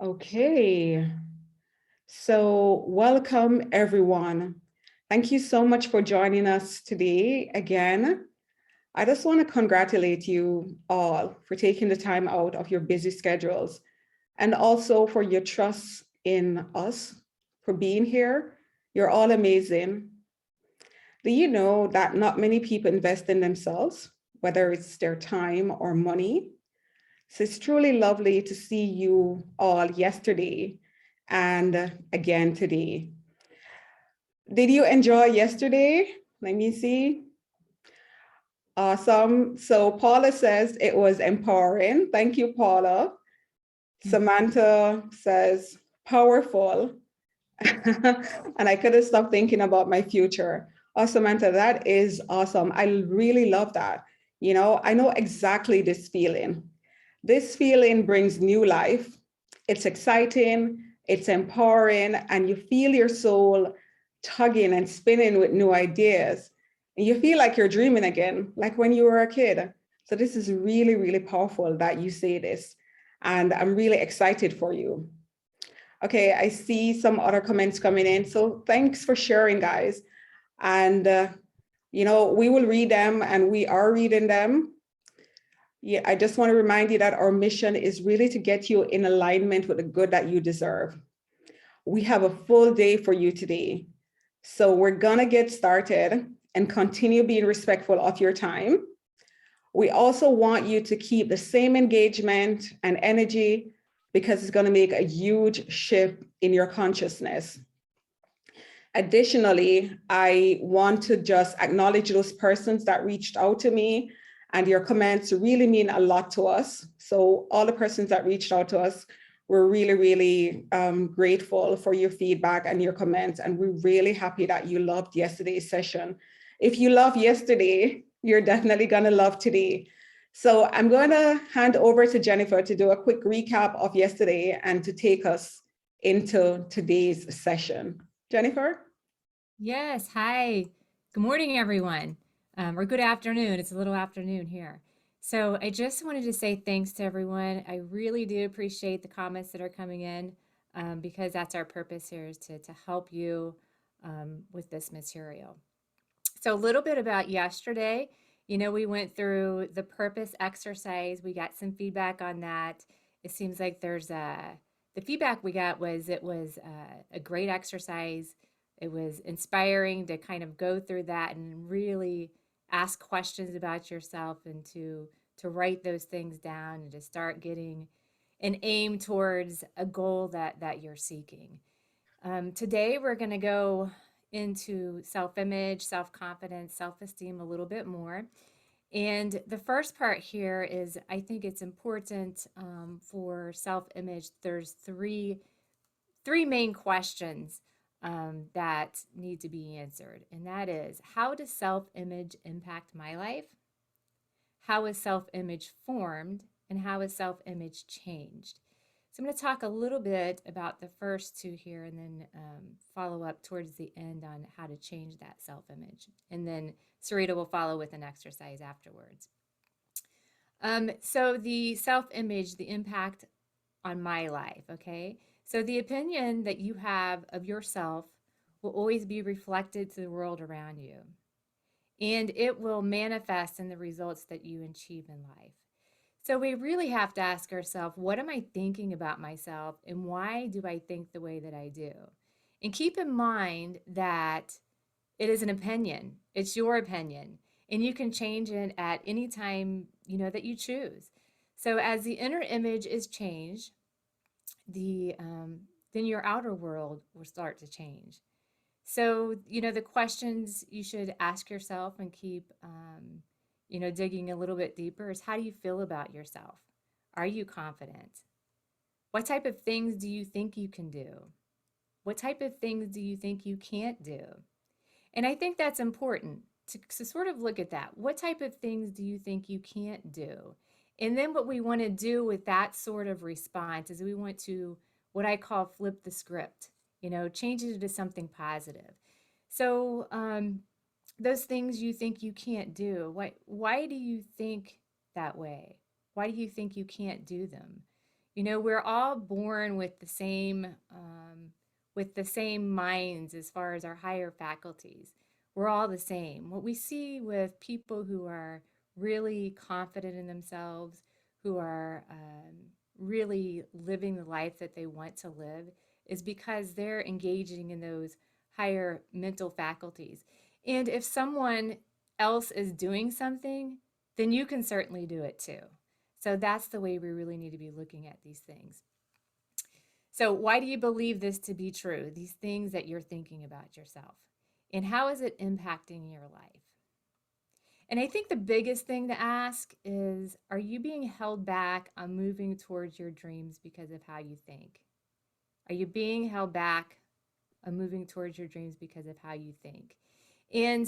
Okay, so welcome everyone. Thank you so much for joining us today again. I just want to congratulate you all for taking the time out of your busy schedules and also for your trust in us, for being here. You're all amazing. Do you know that not many people invest in themselves, whether it's their time or money? So it's truly lovely to see you all yesterday and again today. Did you enjoy yesterday? Let me see. Awesome. So Paula says it was empowering. Thank you, Paula. Samantha says powerful. And I couldn't stop thinking about my future. Oh, Samantha, that is awesome. I really love that. I know exactly this feeling. This feeling brings new life. It's exciting, it's empowering, and you feel your soul tugging and spinning with new ideas. And you feel like you're dreaming again, like when you were a kid. So this is really, really powerful that you say this. And I'm really excited for you. Okay, I see some other comments coming in. So thanks for sharing, guys. And, we will read them and we are reading them. Yeah, I just want to remind you that our mission is really to get you in alignment with the good that you deserve. We have a full day for you today. So we're going to get started and continue being respectful of your time. We also want you to keep the same engagement and energy because it's going to make a huge shift in your consciousness. Additionally, I want to just acknowledge those persons that reached out to me, and your comments really mean a lot to us. So all the persons that reached out to us, we're really, really grateful for your feedback and your comments. And we're really happy that you loved yesterday's session. If you love yesterday, you're definitely gonna love today. So I'm going to hand over to Jennifer to do a quick recap of yesterday and to take us into today's session. Jennifer? Yes. Hi. Good morning, everyone. Or good afternoon. It's a little afternoon here. So I just wanted to say thanks to everyone. I really do appreciate the comments that are coming in because that's our purpose here is to help you with this material. So a little bit about yesterday. We went through the purpose exercise. We got some feedback on that. It seems like the feedback we got was it was a great exercise. It was inspiring to kind of go through that and really ask questions about yourself and to write those things down and to start getting an aim towards a goal that you're seeking. Today we're going to go into self-image, self-confidence, self-esteem a little bit more. And the first part here is I think it's important for self-image. There's three main questions that need to be answered. And that is, how does self-image impact my life? How is self-image formed? And how is self-image changed? So I'm going to talk a little bit about the first two here and then follow up towards the end on how to change that self-image. And then Sarita will follow with an exercise afterwards. So the self-image, the impact on my life, okay? So the opinion that you have of yourself will always be reflected to the world around you. And it will manifest in the results that you achieve in life. So we really have to ask ourselves, what am I thinking about myself and why do I think the way that I do? And keep in mind that it is an opinion. It's your opinion. And you can change it at any time, that you choose. So as the inner image is changed, then your outer world will start to change. So, the questions you should ask yourself and keep, digging a little bit deeper is how do you feel about yourself? Are you confident? What type of things do you think you can do? What type of things do you think you can't do? And I think that's important to sort of look at that. What type of things do you think you can't do? And then what we want to do with that sort of response is we want to, what I call flip the script, change it to something positive. So those things you think you can't do, why do you think that way? Why do you think you can't do them? We're all born with the same minds as far as our higher faculties. We're all the same. What we see with people who are really confident in themselves, who are really living the life that they want to live, is because they're engaging in those higher mental faculties. And if someone else is doing something, then you can certainly do it too. So that's the way we really need to be looking at these things. So, why do you believe this to be true? These things that you're thinking about yourself. And how is it impacting your life? And I think the biggest thing to ask is, are you being held back on moving towards your dreams because of how you think? Are you being held back on moving towards your dreams because of how you think? And,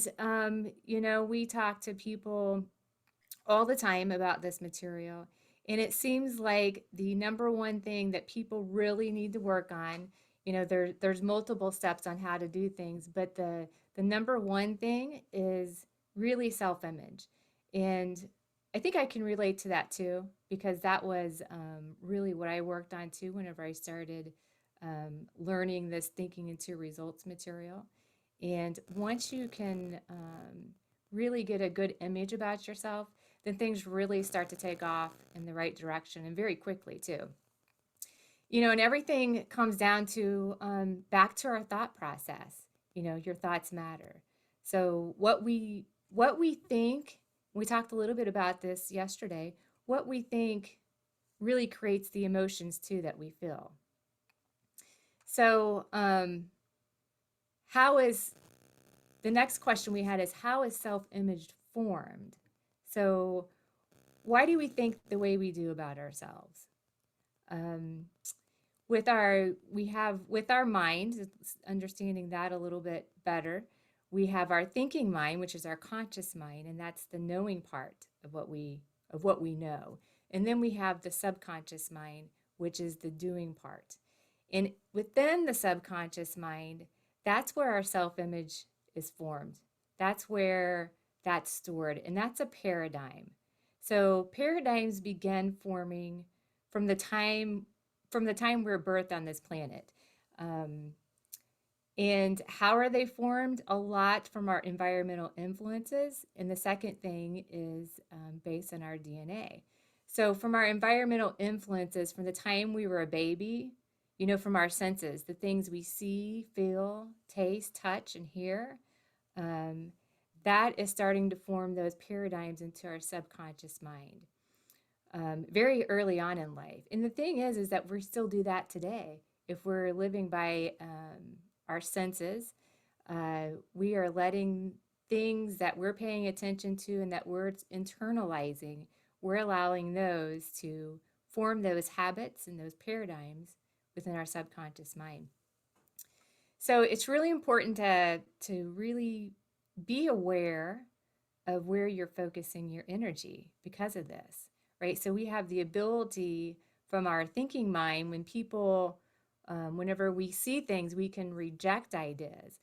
we talk to people all the time about this material. And it seems like the number one thing that people really need to work on, there's multiple steps on how to do things, but the number one thing is really self-image. And I think I can relate to that too, because that was really what I worked on too whenever I started learning this thinking into results material. And once you can really get a good image about yourself, then things really start to take off in the right direction and very quickly too. And everything comes down to back to our thought process. Your thoughts matter. So what we think, we talked a little bit about this yesterday, what we think really creates the emotions too that we feel. So how is the next question we had is, how is self-image formed? So why do we think the way we do about ourselves? Um, with our mind, understanding that a little bit better, we have our thinking mind, which is our conscious mind, and that's the knowing part of what we know. And then we have the subconscious mind, which is the doing part. And within the subconscious mind, that's where our self-image is formed. That's where that's stored, and that's a paradigm. So paradigms begin forming from the time we're birthed on this planet. Um, and how are they formed? A lot from our environmental influences. And the second thing is based on our DNA. So, from our environmental influences, from the time we were a baby, from our senses, the things we see, feel, taste, touch, and hear, um, that is starting to form those paradigms into our subconscious mind very early on in life. And the thing is that we still do that today. If we're living by our senses, we are letting things that we're paying attention to and that we're internalizing, we're allowing those to form those habits and those paradigms within our subconscious mind. So it's really important to really be aware of where you're focusing your energy because of this, right? So we have the ability from our thinking mind when people, whenever we see things, we can reject ideas.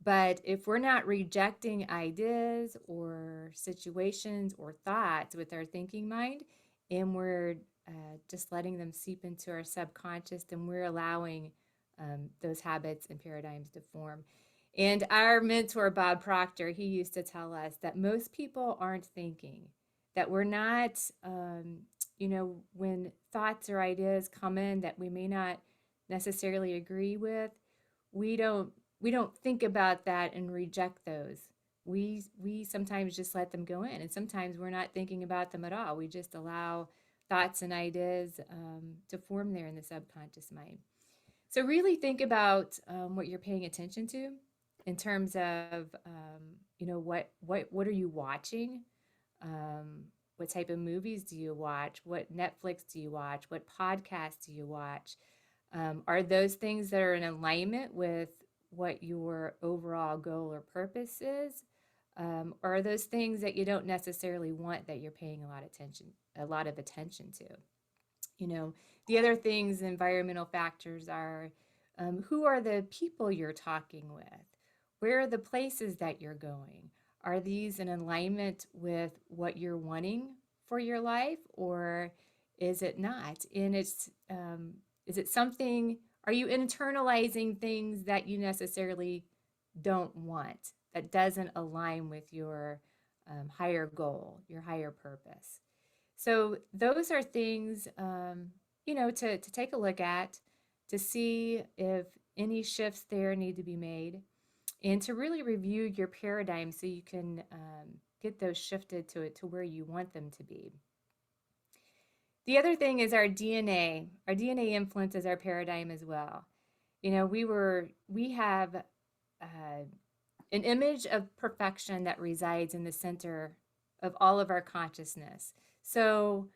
But if we're not rejecting ideas or situations or thoughts with our thinking mind, and we're just letting them seep into our subconscious, then we're allowing those habits and paradigms to form. And our mentor, Bob Proctor, he used to tell us that most people aren't thinking, that we're not, when thoughts or ideas come in that we may not necessarily agree with, we don't think about that and reject those. We sometimes just let them go in, and sometimes we're not thinking about them at all. We just allow thoughts and ideas to form there in the subconscious mind. So really think about what you're paying attention to in terms of what are you watching? What type of movies do you watch? What Netflix do you watch? What podcasts do you watch? Are those things that are in alignment with what your overall goal or purpose is? Or are those things that you don't necessarily want that you're paying a lot of attention to? The other things, environmental factors are who are the people you're talking with? Where are the places that you're going? Are these in alignment with what you're wanting for your life? Or, Is it not? And is it something, are you internalizing things that you necessarily don't want, that doesn't align with your higher goal, your higher purpose? So those are things, to take a look at, to see if any shifts there need to be made, and to really review your paradigm so you can get those shifted to where you want them to be. The other thing is our DNA. Our DNA influences our paradigm as well. We have an image of perfection that resides in the center of all of our consciousness. So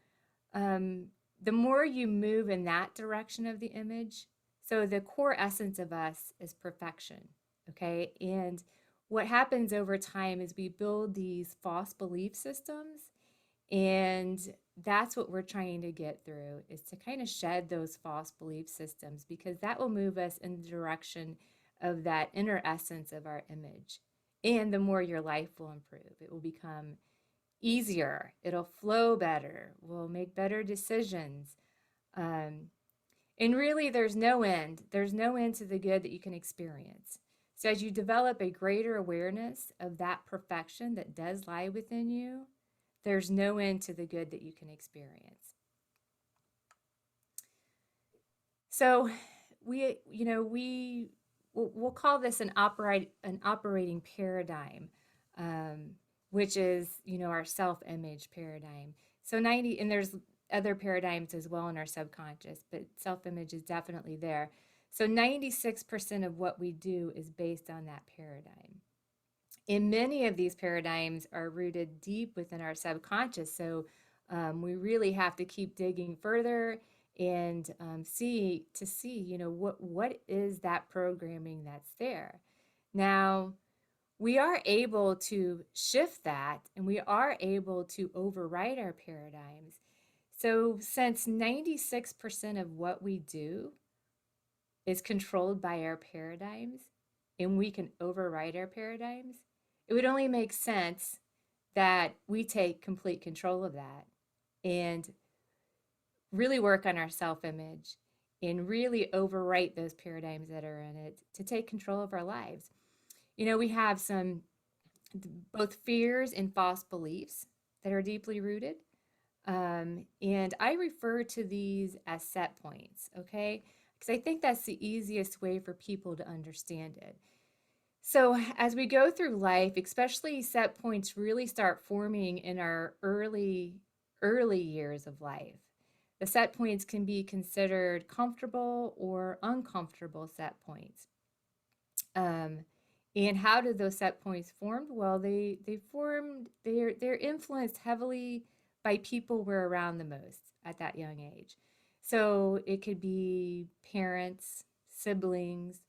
the more you move in that direction of the image, so the core essence of us is perfection, okay? And what happens over time is we build these false belief systems, and that's what we're trying to get through, is to kind of shed those false belief systems, because that will move us in the direction of that inner essence of our image. And the more your life will improve, it will become easier, it'll flow better, we'll make better decisions. And really, there's no end. There's no end to the good that you can experience. So as you develop a greater awareness of that perfection that does lie within you, there's no end to the good that you can experience. So we'll call this an operating paradigm, which is, our self-image paradigm. So and there's other paradigms as well in our subconscious, but self-image is definitely there. So 96% of what we do is based on that paradigm. And many of these paradigms are rooted deep within our subconscious. So we really have to keep digging further and see, what is that programming that's there. Now, we are able to shift that, and we are able to override our paradigms. So since 96% of what we do is controlled by our paradigms, and we can override our paradigms, it would only make sense that we take complete control of that and really work on our self-image and really overwrite those paradigms that are in it to take control of our lives. We have some both fears and false beliefs that are deeply rooted. And I refer to these as set points, okay? Because I think that's the easiest way for people to understand it. So as we go through life, especially set points really start forming in our early years of life. The set points can be considered comfortable or uncomfortable set points. And how did those set points form? Well, they're influenced heavily by people we're around the most at that young age. So it could be parents, siblings,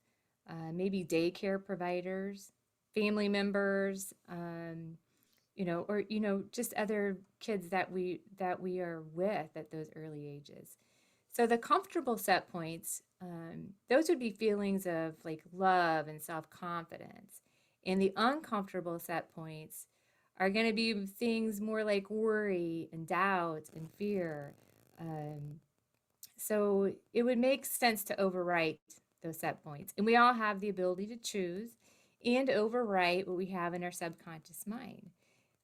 maybe daycare providers, family members, or just other kids that we are with at those early ages. So the comfortable set points, those would be feelings of like love and self-confidence. And the uncomfortable set points are going to be things more like worry and doubt and fear. So it would make sense to overwrite those set points. And we all have the ability to choose and overwrite what we have in our subconscious mind.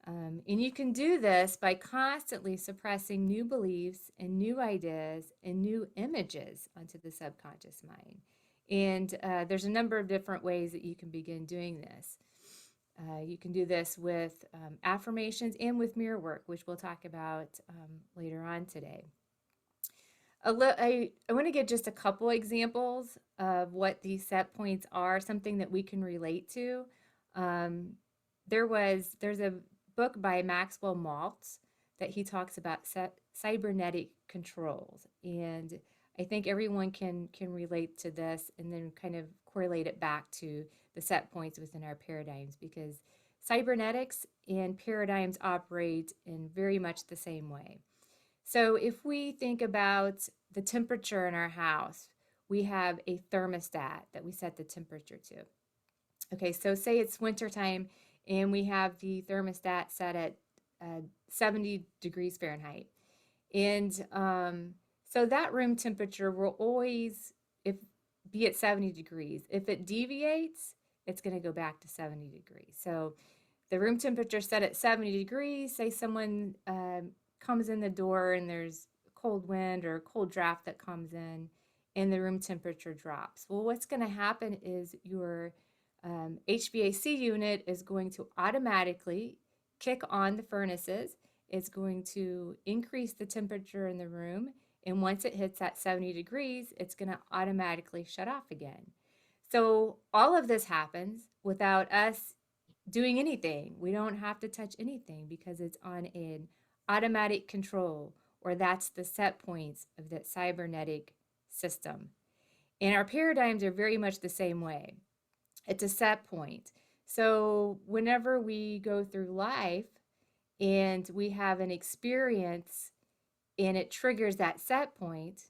And you can do this by constantly suppressing new beliefs and new ideas and new images onto the subconscious mind. And there's a number of different ways that you can begin doing this. You can do this with affirmations and with mirror work, which we'll talk about later on today. I want to give just a couple examples of what these set points are, something that we can relate to. There's a book by Maxwell Maltz that he talks about cybernetic controls, and I think everyone can relate to this and then kind of correlate it back to the set points within our paradigms, because cybernetics and paradigms operate in very much the same way. So if we think about the temperature in our house, we have a thermostat that we set the temperature to. Okay, so say it's wintertime and we have the thermostat set at 70 degrees Fahrenheit. And so that room temperature will always be at 70 degrees. If it deviates, it's going to go back to 70 degrees. So the room temperature set at 70 degrees, say someone comes in the door and there's a cold wind or a cold draft that comes in and the room temperature drops. Well, what's going to happen is your HVAC unit is going to automatically kick on the furnaces. It's going to increase the temperature in the room. And once it hits that 70 degrees, it's going to automatically shut off again. So all of this happens without us doing anything. We don't have to touch anything because it's on an automatic control, or that's the set points of that cybernetic system. And our paradigms are very much the same way. It's a set point. So whenever we go through life and we have an experience and it triggers that set point,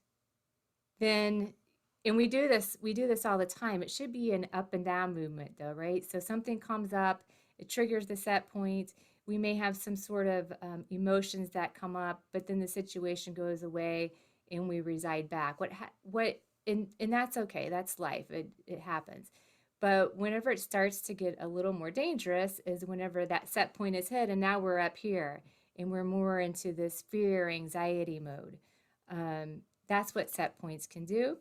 then and we do this all the time. It should be an up and down movement though, right? So something comes up, it triggers the set point. We may have some sort of emotions that come up, but then the situation goes away and we reside back. And that's okay. That's life. It happens. But whenever it starts to get a little more dangerous is whenever that set point is hit and now we're up here and we're more into this fear, anxiety mode. That's what set points can do.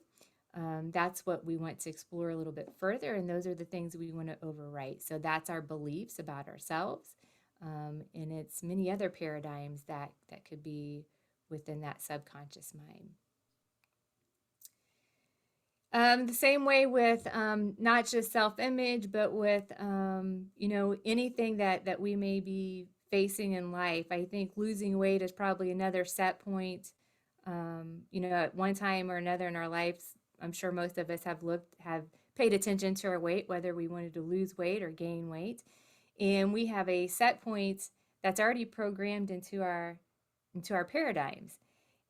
That's what we want to explore a little bit further, and those are the things we want to overwrite. So that's our beliefs about ourselves, and it's many other paradigms that could be within that subconscious mind. The same way with not just self-image, but with anything that we may be facing in life. I think losing weight is probably another set point. At one time or another in our lives, I'm sure most of us have paid attention to our weight, whether we wanted to lose weight or gain weight. And we have a set point that's already programmed into our paradigms.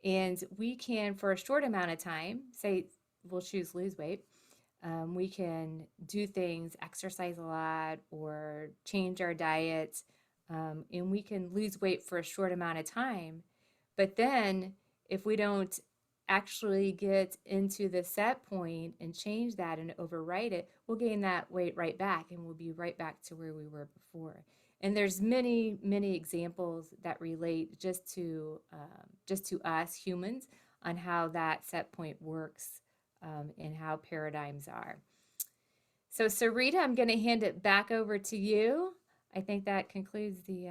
And we can, for a short amount of time, say we'll choose lose weight, we can do things, exercise a lot or change our diet, and we can lose weight for a short amount of time. But then if we don't actually get into the set point and change that and overwrite it, we'll gain that weight right back and we'll be right back to where we were before. And there's many, many examples that relate just to us humans on how that set point works, and how paradigms are. So Sarita, I'm going to hand it back over to you. I think that concludes the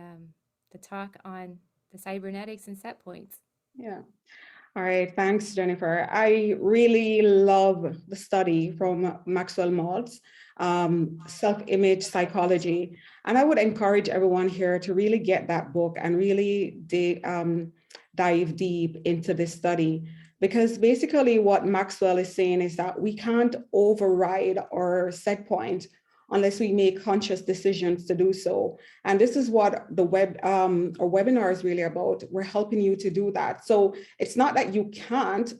talk on the cybernetics and set points. Yeah. All right, thanks, Jennifer. I really love the study from Maxwell Maltz, self-image psychology. And I would encourage everyone here to really get that book and really dive deep into this study. Because basically what Maxwell is saying is that we can't override our set point unless we make conscious decisions to do so. And this is what the webinar is really about. We're helping you to do that. So it's not that you can't,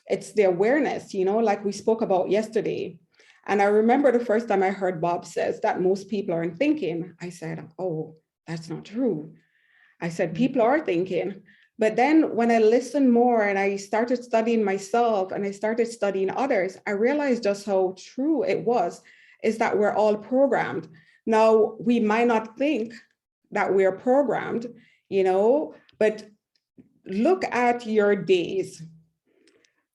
it's the awareness, like we spoke about yesterday. And I remember the first time I heard Bob says that most people aren't thinking, I said, oh, that's not true. I said, people are thinking. But then when I listened more and I started studying myself and I started studying others, I realized just how true it was, is that we're all programmed. Now, we might not think that we're programmed, but look at your days.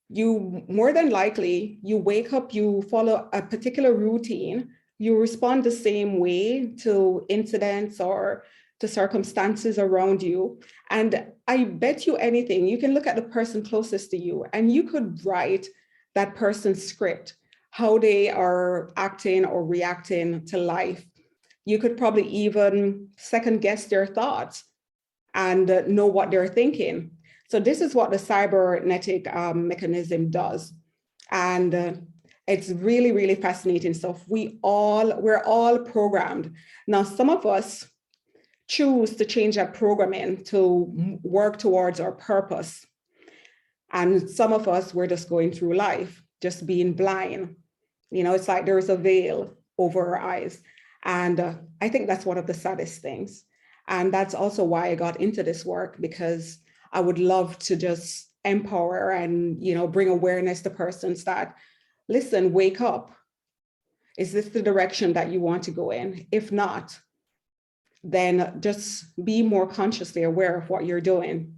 You more than likely, you wake up, you follow a particular routine, you respond the same way to incidents or to circumstances around you. And I bet you anything, you can look at the person closest to you and you could write that person's script, how they are acting or reacting to life. You could probably even second guess their thoughts and know what they're thinking. So this is what the cybernetic mechanism does. And it's really, really fascinating stuff. We're all programmed. Now, some of us choose to change that programming to work towards our purpose. And some of us, we're just going through life, just being blind. It's like there's a veil over our eyes. And I think that's one of the saddest things. And that's also why I got into this work, because I would love to just empower and, bring awareness to persons that, listen, wake up. Is this the direction that you want to go in? If not, then just be more consciously aware of what you're doing.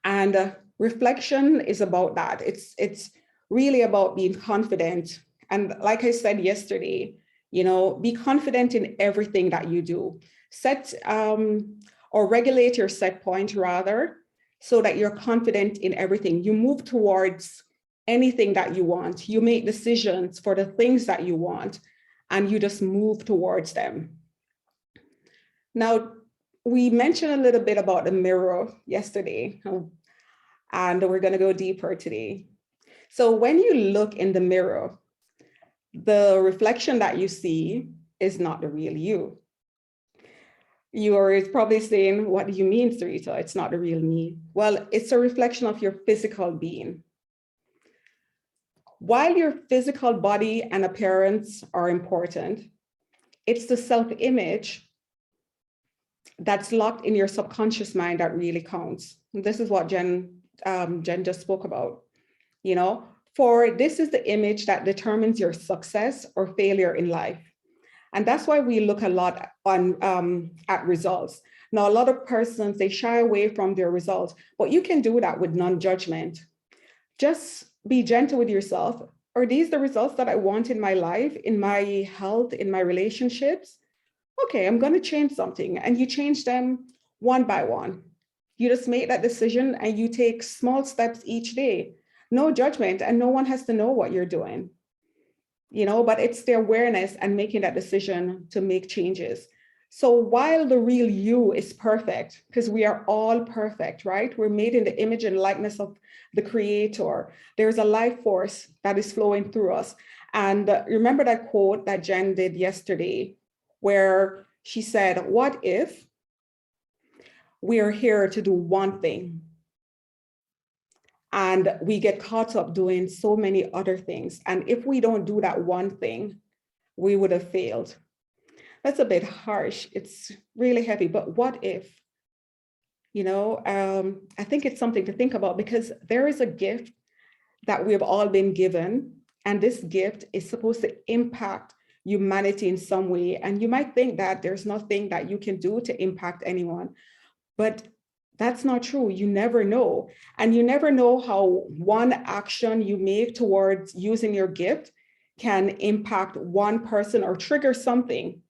And reflection is about that. It's really about being confident. And like I said yesterday, be confident in everything that you do. Set or regulate your set point rather, so that you're confident in everything. You move towards anything that you want. You make decisions for the things that you want, and you just move towards them. Now, we mentioned a little bit about the mirror yesterday, and we're going to go deeper today. So when you look in the mirror, the reflection that you see is not the real you. You are probably saying, what do you mean, Sarita? It's not the real me. Well, it's a reflection of your physical being. While your physical body and appearance are important, it's the self-image that's locked in your subconscious mind that really counts. And this is what Jen just spoke about. For this is the image that determines your success or failure in life. And that's why we look a lot at results. Now, a lot of persons, they shy away from their results, but you can do that with non-judgment. Just be gentle with yourself. Are these the results that I want in my life, in my health, in my relationships? Okay, I'm going to change something. And you change them one by one. You just make that decision and you take small steps each day. No judgment, and no one has to know what you're doing. But it's the awareness and making that decision to make changes. So while the real you is perfect, because we are all perfect, right? We're made in the image and likeness of the Creator. There's a life force that is flowing through us. And remember that quote that Jen did yesterday, where she said, what if we are here to do one thing, and we get caught up doing so many other things? And if we don't do that one thing, we would have failed. That's a bit harsh. It's really heavy, but what if? I think it's something to think about, because there is a gift that we've all been given, and this gift is supposed to impact humanity in some way. And you might think that there's nothing that you can do to impact anyone, but that's not true. You never know. And you never know how one action you make towards using your gift can impact one person or trigger something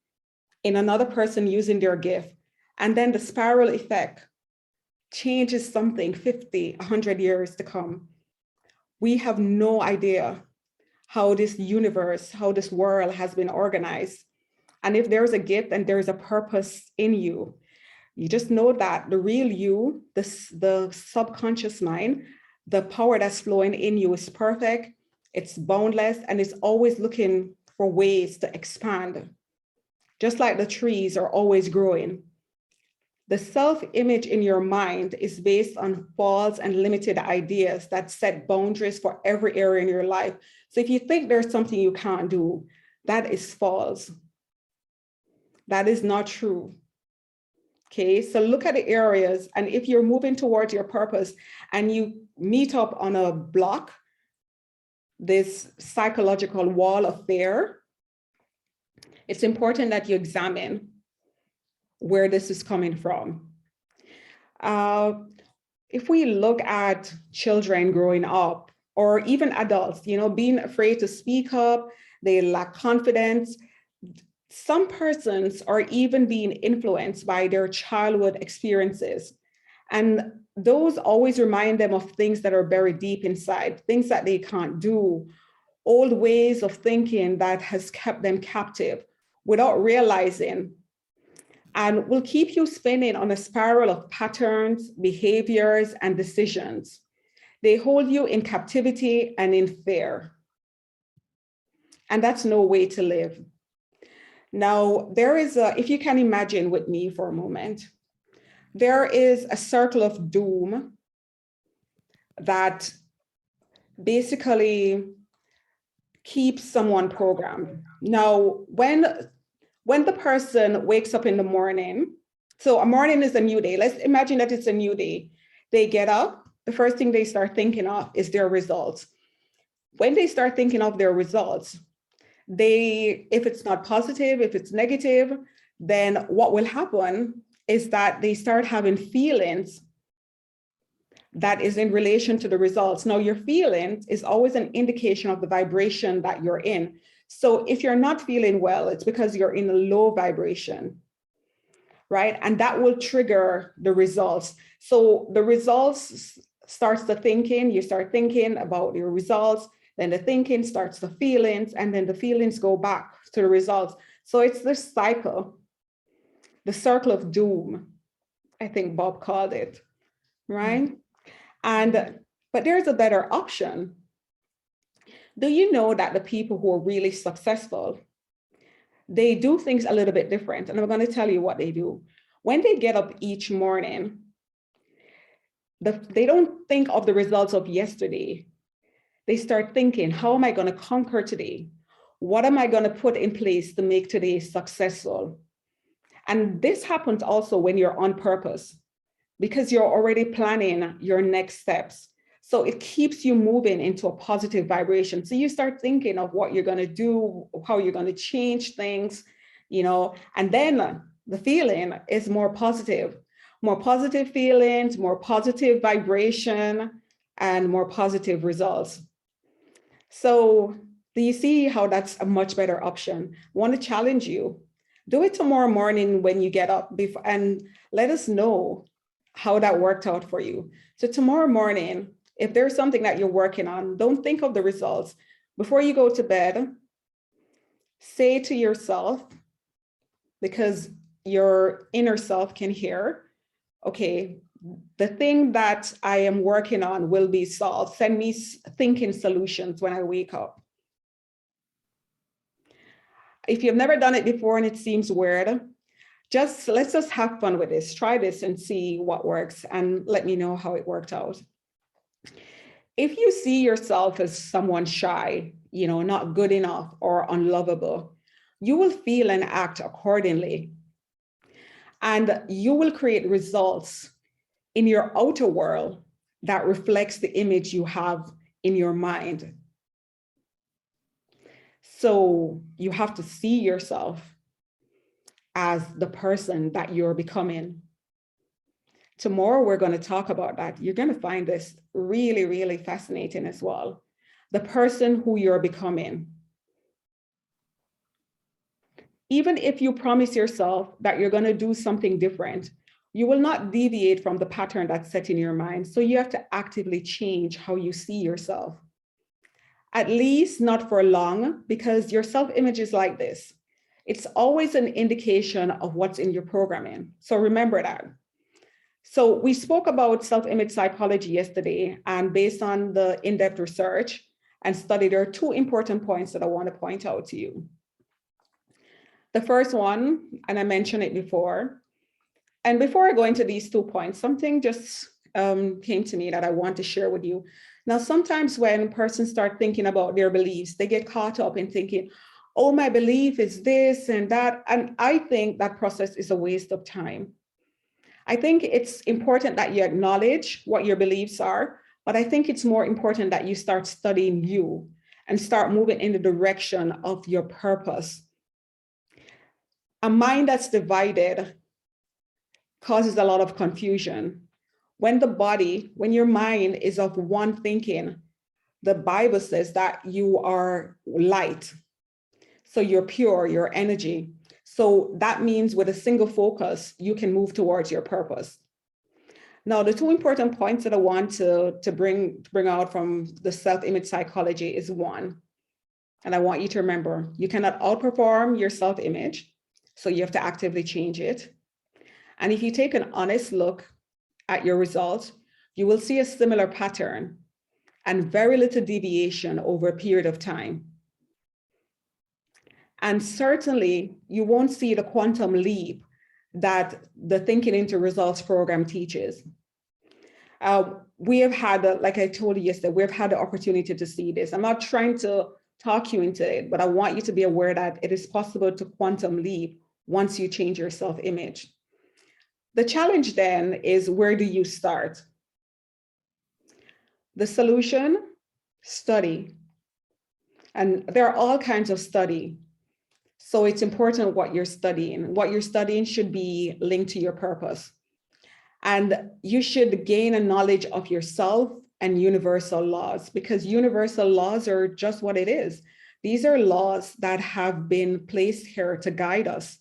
in another person using their gift. And then the spiral effect changes something 50, 100 years to come. We have no idea how this universe, how this world has been organized. And if there's a gift and there's a purpose in you, you just know that the real you, the subconscious mind, the power that's flowing in you is perfect, it's boundless, and it's always looking for ways to expand. Just like the trees are always growing. The self-image in your mind is based on false and limited ideas that set boundaries for every area in your life. So if you think there's something you can't do, that is false. That is not true. Okay, so look at the areas, and if you're moving towards your purpose and you meet up on a block, this psychological wall of fear, it's important that you examine where this is coming from. If we look at children growing up, or even adults, being afraid to speak up, they lack confidence. Some persons are even being influenced by their childhood experiences. And those always remind them of things that are buried deep inside, things that they can't do, old ways of thinking that has kept them captive without realizing, and will keep you spinning on a spiral of patterns, behaviors, and decisions. They hold you in captivity and in fear. And that's no way to live. Now, there is if you can imagine with me for a moment, there is a circle of doom that basically keeps someone programmed. Now, when the person wakes up in the morning, so a morning is a new day. Let's imagine that it's a new day. they get up, the first thing they start thinking of is their results. When they start thinking of their results, if it's not positive, if it's negative, then what will happen is that they start having feelings that is in relation to the results. Now, your feelings is always an indication of the vibration that you're in. So if you're not feeling well, it's because you're in a low vibration, right? And that will trigger the results. So the results starts the thinking, you start thinking about your results, then the thinking starts the feelings, and then the feelings go back to the results. So it's this cycle, the circle of doom, I think Bob called it, right? But there's a better option. Do you know that the people who are really successful, they do things a little bit different? And I'm going to tell you what they do. When they get up each morning, they don't think of the results of yesterday. They start thinking, how am I going to conquer today? What am I going to put in place to make today successful? And this happens also when you're on purpose, because you're already planning your next steps. So it keeps you moving into a positive vibration. So you start thinking of what you're going to do, how you're going to change things, and then the feeling is more positive feelings, more positive vibration, and more positive results. So do you see how that's a much better option? I want to challenge you. Do it tomorrow morning when you get up and let us know how that worked out for you. So tomorrow morning, if there's something that you're working on, don't think of the results. Before you go to bed, say to yourself, because your inner self can hear, okay, the thing that I am working on will be solved. Send me thinking solutions when I wake up. If you've never done it before and it seems weird, let's just have fun with this. Try this and see what works, and let me know how it worked out. If you see yourself as someone shy, not good enough or unlovable, you will feel and act accordingly. And you will create results in your outer world that reflects the image you have in your mind. So you have to see yourself as the person that you're becoming. Tomorrow, we're going to talk about that. You're going to find this really, really fascinating as well. The person who you're becoming. Even if you promise yourself that you're going to do something different, you will not deviate from the pattern that's set in your mind. So you have to actively change how you see yourself. At least not for long, because your self-image is like this. It's always an indication of what's in your programming. So remember that. So we spoke about self-image psychology yesterday, and based on the in-depth research and study, there are two important points that I want to point out to you. The first one, and I mentioned it before, and before I go into these 2 points, something just came to me that I want to share with you. Now, sometimes when persons start thinking about their beliefs, they get caught up in thinking, oh, my belief is this and that. And I think that process is a waste of time. I think it's important that you acknowledge what your beliefs are, but I think it's more important that you start studying you and start moving in the direction of your purpose. A mind that's divided causes a lot of confusion. When your mind is of one thinking, the Bible says that you are light. So you're pure, your energy. So that means with a single focus, you can move towards your purpose. Now, the two important points that I want to bring out from the self-image psychology is one, and I want you to remember, you cannot outperform your self-image, so you have to actively change it. And if you take an honest look at your results, you will see a similar pattern and very little deviation over a period of time. And certainly, you won't see the quantum leap that the Thinking into Results program teaches. We have had, like I told you yesterday, we've had the opportunity to see this. I'm not trying to talk you into it, but I want you to be aware that it is possible to quantum leap once you change your self-image. The challenge then is, where do you start? The solution, study. And there are all kinds of study. So it's important what you're studying. What you're studying should be linked to your purpose. And you should gain a knowledge of yourself and universal laws, because universal laws are just what it is. These are laws that have been placed here to guide us.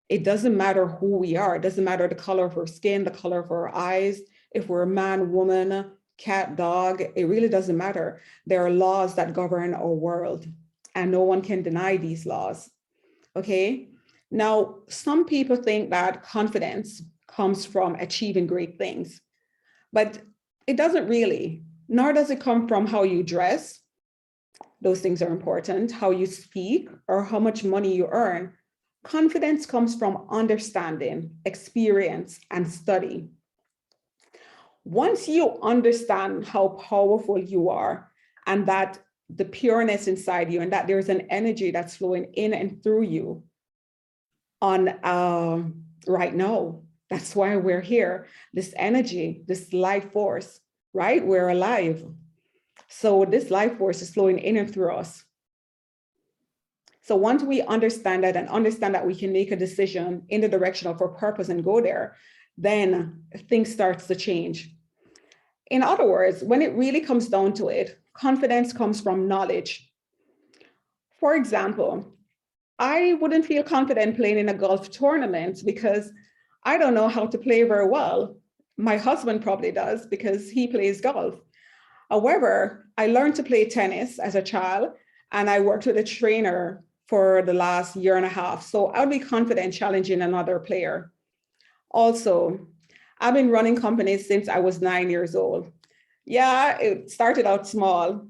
It doesn't matter who we are. It doesn't matter the color of our skin, the color of our eyes, if we're a man, woman, cat, dog, it really doesn't matter. There are laws that govern our world, and no one can deny these laws. Okay. Now, some people think that confidence comes from achieving great things, but it doesn't really, nor does it come from how you dress. Those things are important, how you speak, or how much money you earn. Confidence comes from understanding, experience, and study. Once you understand how powerful you are, and that the pureness inside you, and that there's an energy that's flowing in and through you on right now, that's why we're here. This energy, this life force, right? We're alive. So this life force is flowing in and through us. So once we understand that and understand that we can make a decision in the direction of our purpose and go there, then things start to change. In other words, when it really comes down to it, confidence comes from knowledge. For example, I wouldn't feel confident playing in a golf tournament because I don't know how to play very well. My husband probably does because he plays golf. However, I learned to play tennis as a child, and I worked with a trainer for the last year and a half. So I'll be confident challenging another player. Also, I've been running companies since I was 9 years old. Yeah, it started out small,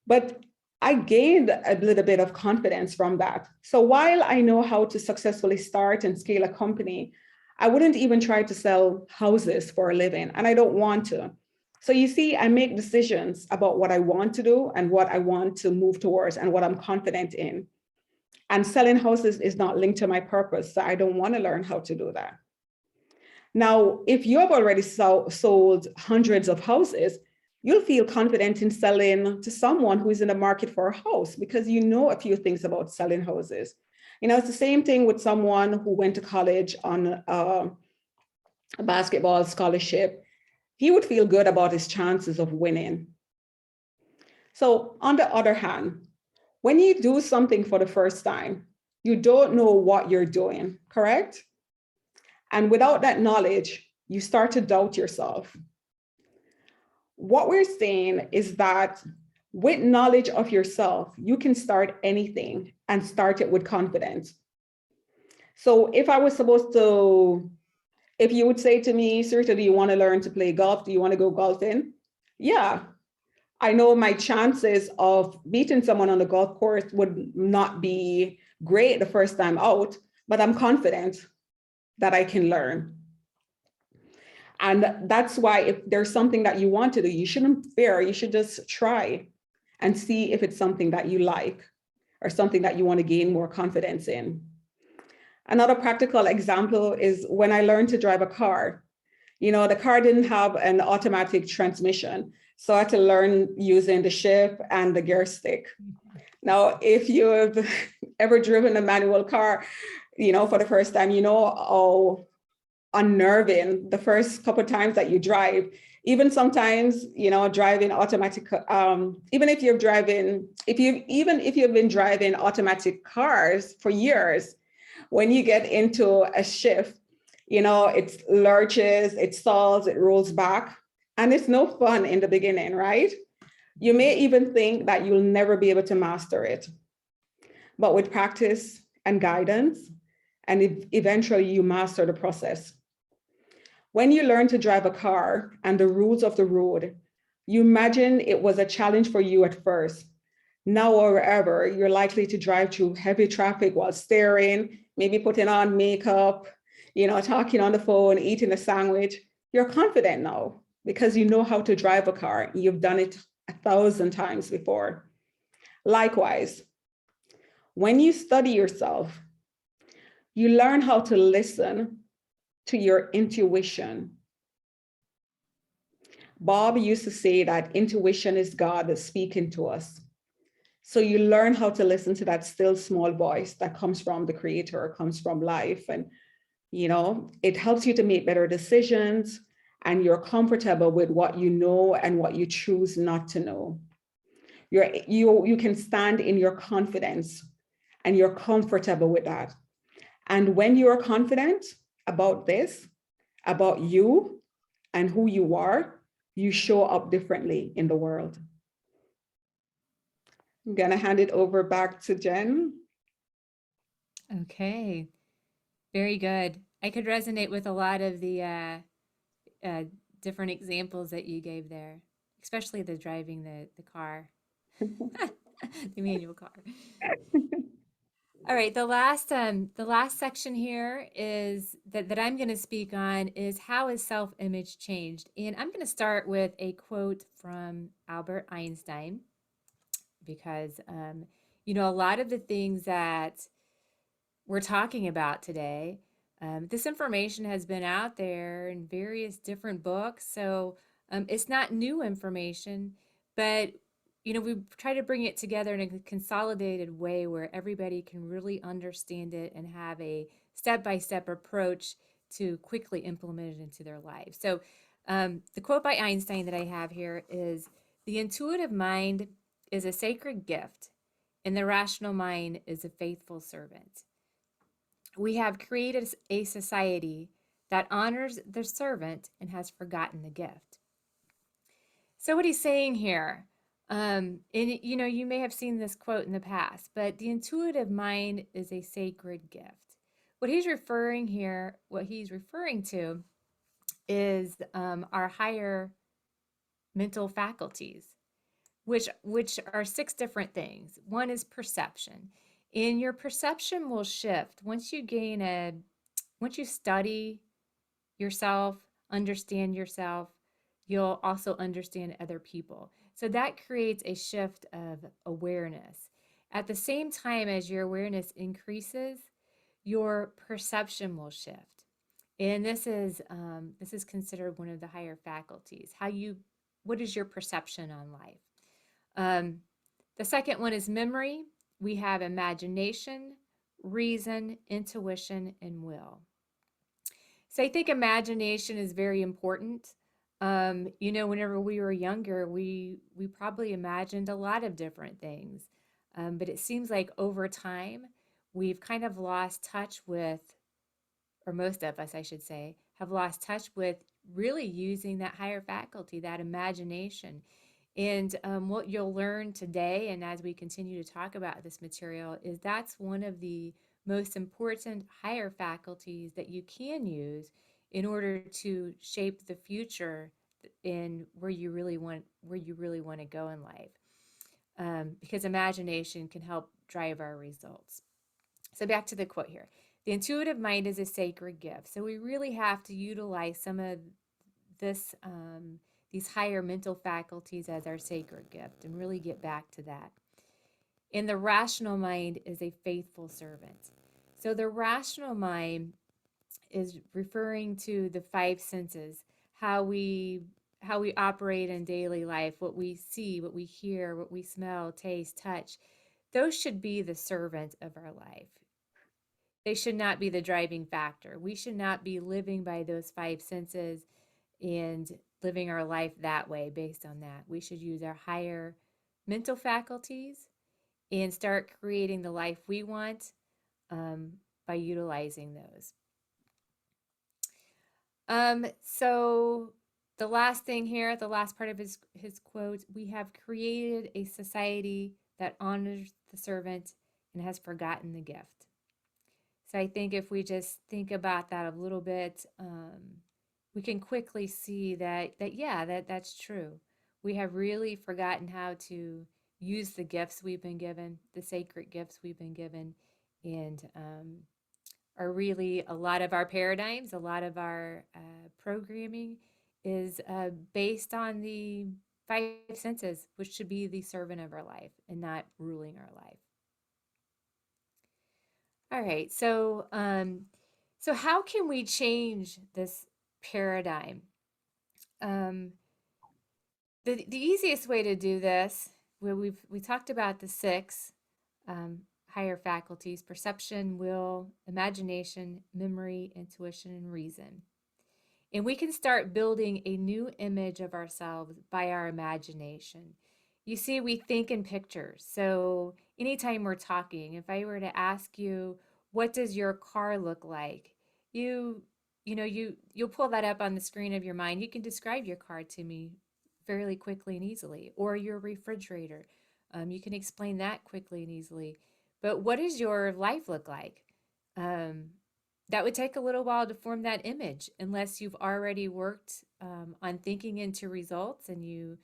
but I gained a little bit of confidence from that. So while I know how to successfully start and scale a company, I wouldn't even try to sell houses for a living, and I don't want to. So you see, I make decisions about what I want to do and what I want to move towards and what I'm confident in. And selling houses is not linked to my purpose, so I don't want to learn how to do that. Now, if you have already sold hundreds of houses, you'll feel confident in selling to someone who is in the market for a house because you know a few things about selling houses. You know, it's the same thing with someone who went to college on a basketball scholarship. He would feel good about his chances of winning. So on the other hand, when you do something for the first time, you don't know what you're doing, correct? And without that knowledge, you start to doubt yourself. What we're saying is that with knowledge of yourself, you can start anything and start it with confidence. So if I was supposed to, if you would say to me, Sarita, do you want to learn to play golf? Do you want to go golfing? Yeah, I know my chances of beating someone on the golf course would not be great the first time out, but I'm confident that I can learn. And that's why if there's something that you want to do, you shouldn't fear, you should just try and see if it's something that you like or something that you want to gain more confidence in. Another practical example is when I learned to drive a car. You know, the car didn't have an automatic transmission, so I had to learn using the shift and the gear stick. Now, if you've ever driven a manual car, you know, for the first time, you know how unnerving the first couple of times that you drive. Even sometimes, you know, driving automatic, even if you've been driving automatic cars for years, when you get into a shift, you know, it lurches, it stalls, it rolls back, and it's no fun in the beginning, right? You may even think that you'll never be able to master it. But with practice and guidance, and eventually you master the process. When you learn to drive a car and the rules of the road, you imagine it was a challenge for you at first. Now or wherever, you're likely to drive through heavy traffic while staring, maybe putting on makeup, you know, talking on the phone, eating a sandwich. You're confident now because you know how to drive a car. You've done it 1,000 times before. Likewise, when you study yourself, you learn how to listen to your intuition. Bob used to say that intuition is God speaking to us. So you learn how to listen to that still small voice that comes from the creator, comes from life. And, it helps you to make better decisions, and you're comfortable with what you know and what you choose not to know. You can stand in your confidence, and you're comfortable with that. And when you're confident about this, about you and who you are, you show up differently in the world. I'm going to hand it over back to Jen. Okay, very good. I could resonate with a lot of the uh, different examples that you gave there, especially the driving the car, the manual car. All right, the last section here is that I'm going to speak on is how is self-image changed, and I'm going to start with a quote from Albert Einstein because a lot of the things that we're talking about today, this information has been out there in various different books, so it's not new information, but we try to bring it together in a consolidated way where everybody can really understand it and have a step-by-step approach to quickly implement it into their lives. So the quote by Einstein that I have here is, "The intuitive mind is a sacred gift, and the rational mind is a faithful servant. We have created a society that honors the servant and has forgotten the gift." So what he's saying here, and you may have seen this quote in the past, but the intuitive mind is a sacred gift. What he's referring to is our higher mental faculties, which are six different things. One is perception. And your perception will shift once you study yourself, understand yourself, you'll also understand other people. So that creates a shift of awareness. At the same time as your awareness increases, your perception will shift. And this is considered one of the higher faculties. What is your perception on life? The second one is memory. We have imagination, reason, intuition, and will. So I think imagination is very important. Whenever we were younger, we probably imagined a lot of different things, but it seems like over time we've kind of lost touch with, or most of us, I should say, have lost touch with really using that higher faculty, that imagination. And what you'll learn today, and as we continue to talk about this material, is that's one of the most important higher faculties that you can use in order to shape the future in where you really want to go in life. Because imagination can help drive our results. So back to the quote here. The intuitive mind is a sacred gift. So we really have to utilize some of this these higher mental faculties as our sacred gift and really get back to that. And the rational mind is a faithful servant. So the rational mind is referring to the five senses, how we operate in daily life, what we see, what we hear, what we smell, taste, touch. Those should be the servant of our life. They should not be the driving factor. We should not be living by those five senses and living our life that way based on that. We should use our higher mental faculties and start creating the life we want by utilizing those. So the last thing here, the last part of his quote, we have created a society that honors the servant and has forgotten the gift. So I think if we just think about that a little bit, we can quickly see that's true. We have really forgotten how to use the gifts we've been given, the sacred gifts we've been given, and are really a lot of our paradigms, a lot of our programming is based on the five senses, which should be the servant of our life and not ruling our life. All right, so how can we change this paradigm? The easiest way to do this, where we talked about the six higher faculties: perception, will, imagination, memory, intuition, and reason. And we can start building a new image of ourselves by our imagination. You see, we think in pictures. So anytime we're talking, if I were to ask you, what does your car look like? You you'll pull that up on the screen of your mind. You can describe your car to me fairly quickly and easily, or your refrigerator. You can explain that quickly and easily. But what does your life look like? Um, that would take a little while to form that image unless you've already worked on thinking into results and you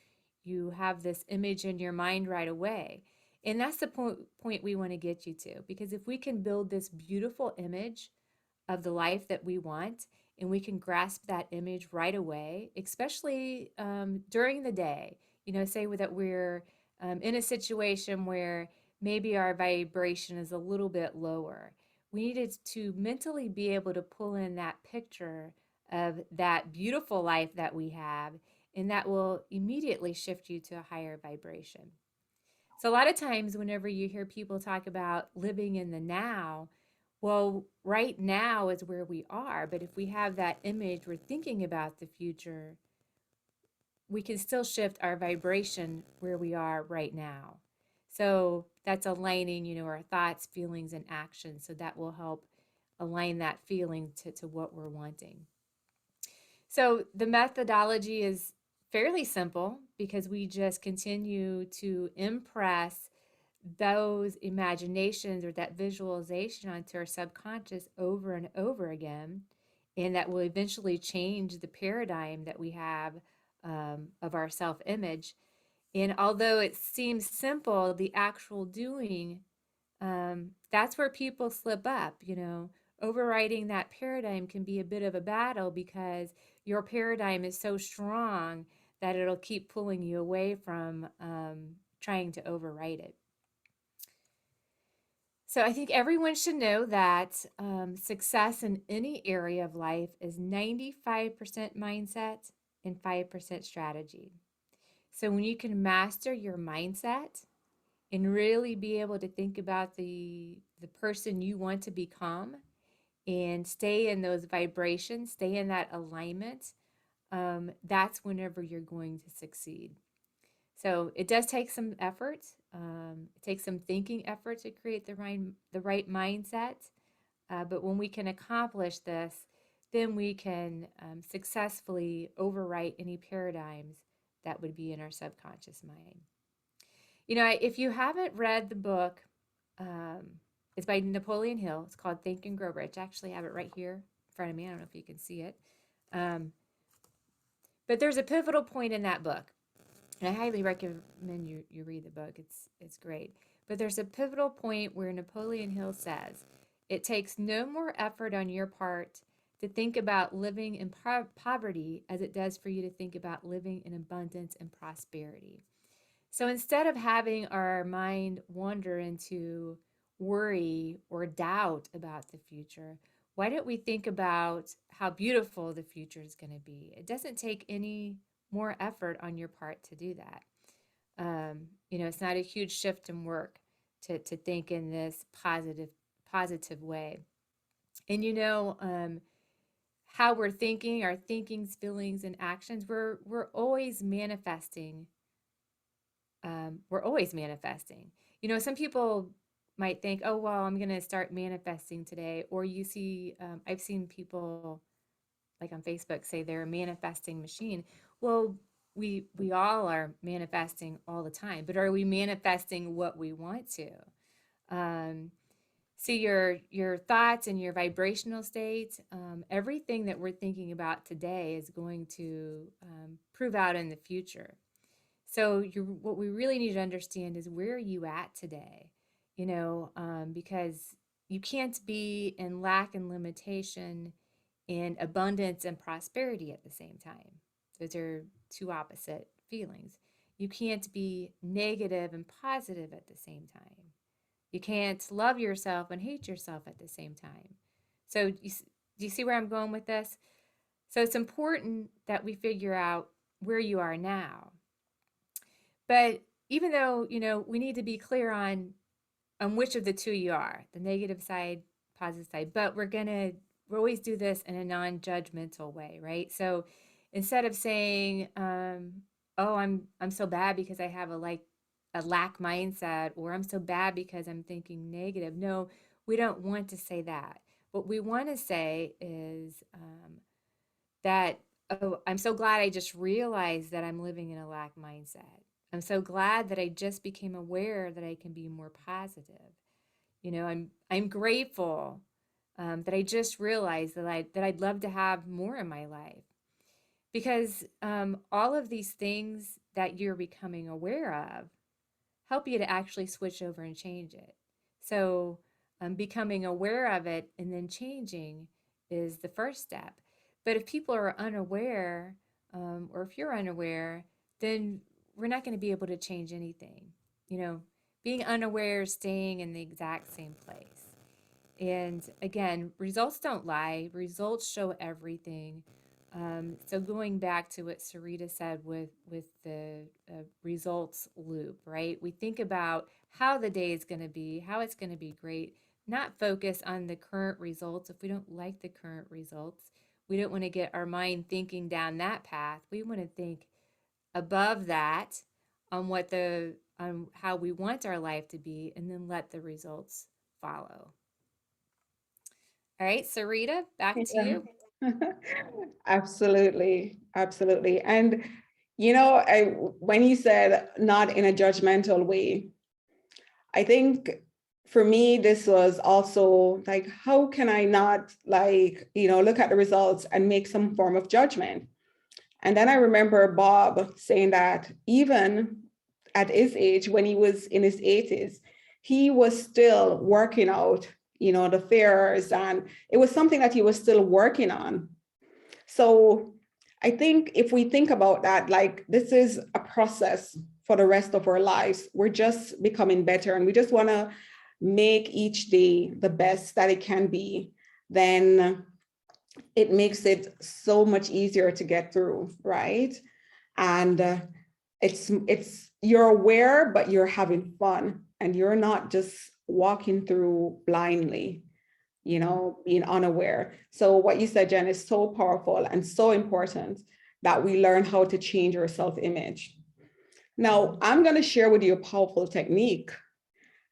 have this image in your mind right away. And that's the point we want to get you to, because if we can build this beautiful image of the life that we want, and we can grasp that image right away, especially during the day. Say that we're in a situation where maybe our vibration is a little bit lower. We needed to mentally be able to pull in that picture of that beautiful life that we have, and that will immediately shift you to a higher vibration. So, a lot of times, whenever you hear people talk about living in the now, well, right now is where we are. But if we have that image, we're thinking about the future, we can still shift our vibration where we are right now. So that's aligning, our thoughts, feelings, and actions. So that will help align that feeling to what we're wanting. So the methodology is fairly simple because we just continue to impress those imaginations or that visualization onto our subconscious over and over again. And that will eventually change the paradigm that we have of our self image. And although it seems simple, the actual doing, that's where people slip up. Overriding that paradigm can be a bit of a battle because your paradigm is so strong that it'll keep pulling you away from trying to override it. So I think everyone should know that success in any area of life is 95% mindset and 5% strategy. So when you can master your mindset and really be able to think about the person you want to become and stay in those vibrations, stay in that alignment, that's whenever you're going to succeed. So it does take some effort. It takes some thinking effort to create the right mindset. But when we can accomplish this, then we can successfully overwrite any paradigms that would be in our subconscious mind. If you haven't read the book, it's by Napoleon Hill. It's called Think and Grow Rich. I actually have it right here in front of me. I don't know if you can see it. But there's a pivotal point in that book. And I highly recommend you read the book. It's great. But there's a pivotal point where Napoleon Hill says, it takes no more effort on your part to think about living in poverty as it does for you to think about living in abundance and prosperity. So instead of having our mind wander into worry or doubt about the future, why don't we think about how beautiful the future is going to be? It doesn't take any more effort on your part to do that. It's not a huge shift in work to think in this positive way. And how we're thinking, our thinkings, feelings, and actions, we're always manifesting. We're always manifesting. Some people might think, oh, well, I'm going to start manifesting today. Or I've seen people like on Facebook say they're a manifesting machine. Well, we all are manifesting all the time, but are we manifesting what we want to? See your thoughts and your vibrational state, everything that we're thinking about today is going to prove out in the future. So what we really need to understand is, where are you at today? Because you can't be in lack and limitation and abundance and prosperity at the same time. Those are two opposite feelings. You can't be negative and positive at the same time. You can't love yourself and hate yourself at the same time. So do you see where I'm going with this? So it's important that we figure out where you are now. But even though, we need to be clear on which of the two you are, the negative side, positive side, but we always do this in a non-judgmental way, right? So instead of saying, oh, I'm so bad because I have a lack mindset, or I'm so bad because I'm thinking negative. No, we don't want to say that. What we want to say is that, oh, I'm so glad I just realized that I'm living in a lack mindset. I'm so glad that I just became aware that I can be more positive. I'm grateful that I just realized that I'd love to have more in my life, because all of these things that you're becoming aware of help you to actually switch over and change it. So becoming aware of it and then changing is the first step. But if people are unaware, or if you're unaware, then we're not going to be able to change anything. You know, being unaware is staying in the exact same place. And again, results don't lie, results show everything. So going back to what Sarita said with the results loop, right? We think about how the day is going to be, how it's going to be great, not focus on the current results. If we don't like the current results, we don't want to get our mind thinking down that path. We want to think above that on on how we want our life to be, and then let the results follow. All right, Sarita, back to Yeah. you. Absolutely, absolutely. And when you said not in a judgmental way, I think for me, this was also like, how can I not look at the results and make some form of judgment? And then I remember Bob saying that even at his age, when he was in his 80s, he was still working out, the fairs, and it was something that he was still working on. So I think if we think about that, like this is a process for the rest of our lives. We're just becoming better, and we just want to make each day the best that it can be. Then it makes it so much easier to get through, right? And it's you're aware, but you're having fun, and you're not just walking through blindly, being unaware. So what you said, Jen, is so powerful and so important, that we learn how to change our self-image. Now, I'm going to share with you a powerful technique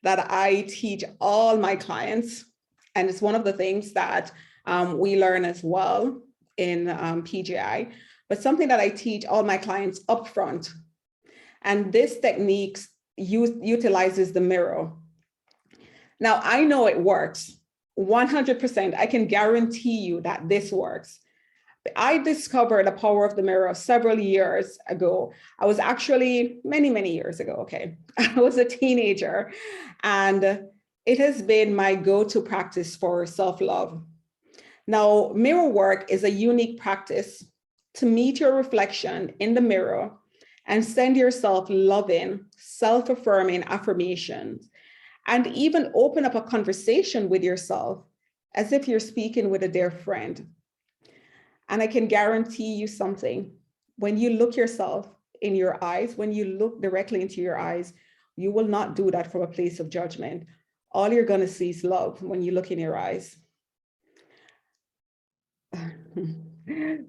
that I teach all my clients. And it's one of the things that we learn as well in PGI, but something that I teach all my clients upfront. And this technique utilizes the mirror. Now, I know it works 100%. I can guarantee you that this works. I discovered the power of the mirror several years ago. I was actually many, many years ago. Okay. I was a teenager, and it has been my go-to practice for self-love. Now, mirror work is a unique practice to meet your reflection in the mirror and send yourself loving, self-affirming affirmations, and even open up a conversation with yourself as if you're speaking with a dear friend. And I can guarantee you something. When you look yourself in your eyes, when you look directly into your eyes, you will not do that from a place of judgment. All you're going to see is love when you look in your eyes.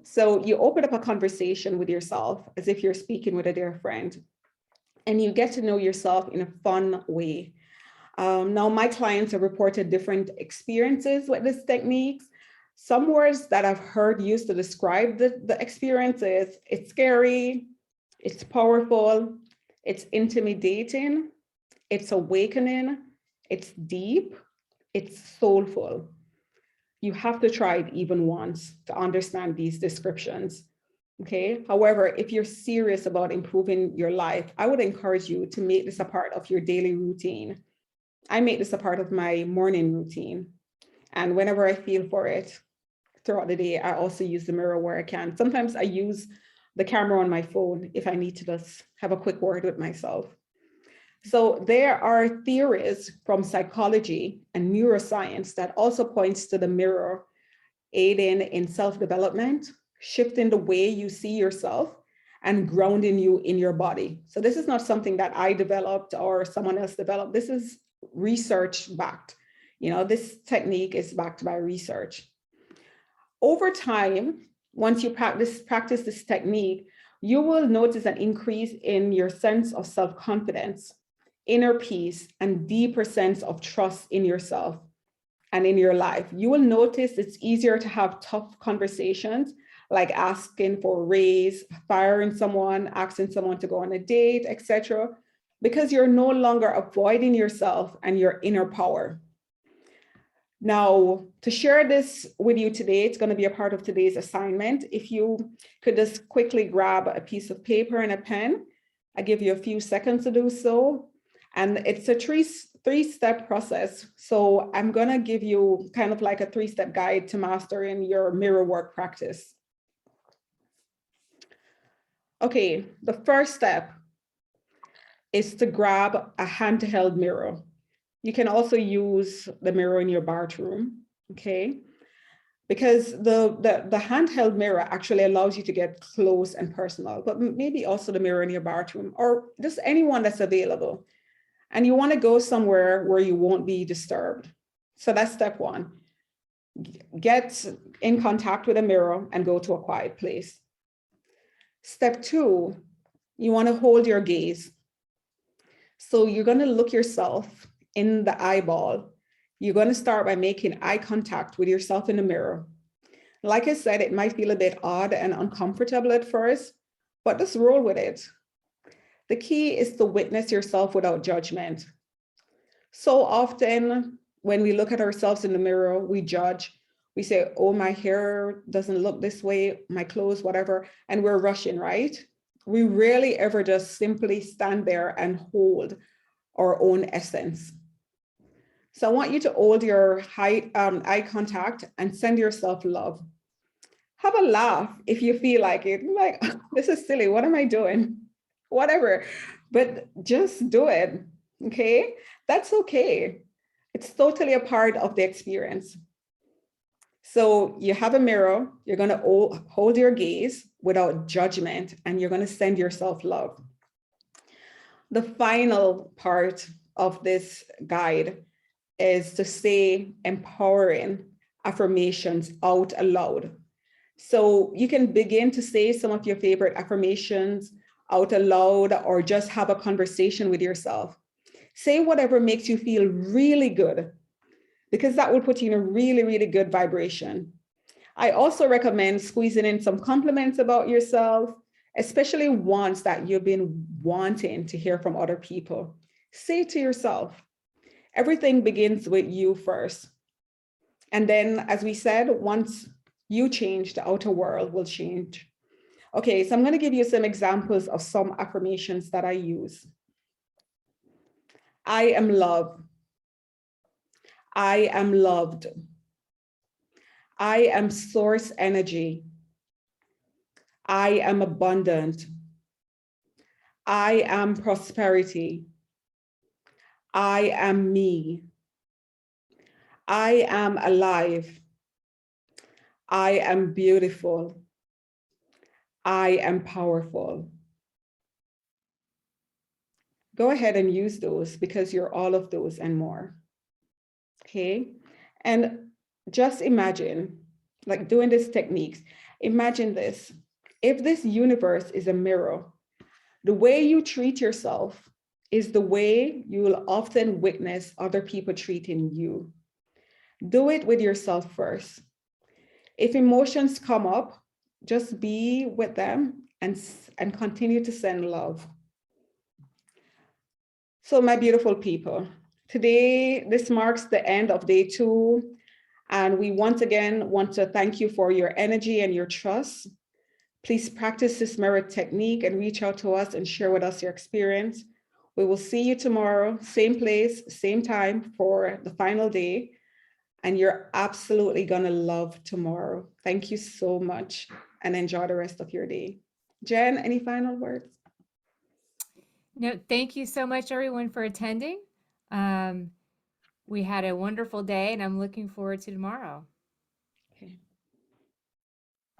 So you open up a conversation with yourself as if you're speaking with a dear friend, and you get to know yourself in a fun way. Now, my clients have reported different experiences with this technique. Some words that I've heard used to describe the experiences: it's scary, it's powerful, it's intimidating, it's awakening, it's deep, it's soulful. You have to try it even once to understand these descriptions. Okay. However, if you're serious about improving your life, I would encourage you to make this a part of your daily routine. I make this a part of my morning routine. And whenever I feel for it throughout the day, I also use the mirror where I can. Sometimes I use the camera on my phone if I need to just have a quick word with myself. So there are theories from psychology and neuroscience that also points to the mirror aiding in self-development, shifting the way you see yourself, and grounding you in your body. So this is not something that I developed or someone else developed. This is research backed. This technique is backed by research. Over time, once you practice this technique, you will notice an increase in your sense of self-confidence, inner peace, and deeper sense of trust in yourself and in your life. You will notice it's easier to have tough conversations, like asking for a raise, firing someone, asking someone to go on a date, etc., because you're no longer avoiding yourself and your inner power. Now, to share this with you today, it's going to be a part of today's assignment. If you could just quickly grab a piece of paper and a pen, I give you a few seconds to do so. And it's a three-step process. So I'm going to give you kind of like a three-step guide to mastering your mirror work practice. Okay, the first step is to grab a handheld mirror. You can also use the mirror in your bathroom, okay? Because the handheld mirror actually allows you to get close and personal, but maybe also the mirror in your bathroom or just anyone that's available. And you want to go somewhere where you won't be disturbed. So that's step one. Get in contact with a mirror and go to a quiet place. Step two, you want to hold your gaze. So you're going to look yourself in the eyeball. You're going to start by making eye contact with yourself in the mirror. Like I said, it might feel a bit odd and uncomfortable at first, but just roll with it. The key is to witness yourself without judgment. So often when we look at ourselves in the mirror, we judge. We say, oh, my hair doesn't look this way, my clothes, whatever, and we're rushing, right? We rarely ever just simply stand there and hold our own essence. So I want you to hold your eye contact and send yourself love. Have a laugh if you feel like it. Like, this is silly. What am I doing? Whatever. But just do it. Okay? That's okay. It's totally a part of the experience. So you have a mirror. You're going to hold your gaze without judgment, and you're going to send yourself love. The final part of this guide is to say empowering affirmations out aloud. So you can begin to say some of your favorite affirmations out aloud or just have a conversation with yourself. Say whatever makes you feel really good, because that will put you in a really, really good vibration. I also recommend squeezing in some compliments about yourself, especially ones that you've been wanting to hear from other people. Say to yourself, everything begins with you first. And then, as we said, once you change, the outer world will change. Okay, so I'm going to give you some examples of some affirmations that I use. I am loved. I am loved. I am source energy. I am abundant. I am prosperity. I am me. I am alive. I am beautiful. I am powerful. Go ahead and use those because you're all of those and more. Okay. And just imagine, like doing these techniques, imagine this. If this universe is a mirror, the way you treat yourself is the way you will often witness other people treating you. Do it with yourself first. If emotions come up, just be with them and continue to send love. So my beautiful people, today, this marks the end of day 2. And we once again want to thank you for your energy and your trust. Please practice this mirror technique and reach out to us and share with us your experience. We will see you tomorrow, same place, same time for the final day. And you're absolutely gonna love tomorrow. Thank you so much and enjoy the rest of your day. Jen, any final words? No, thank you so much, everyone, for attending. We had a wonderful day, and I'm looking forward to tomorrow.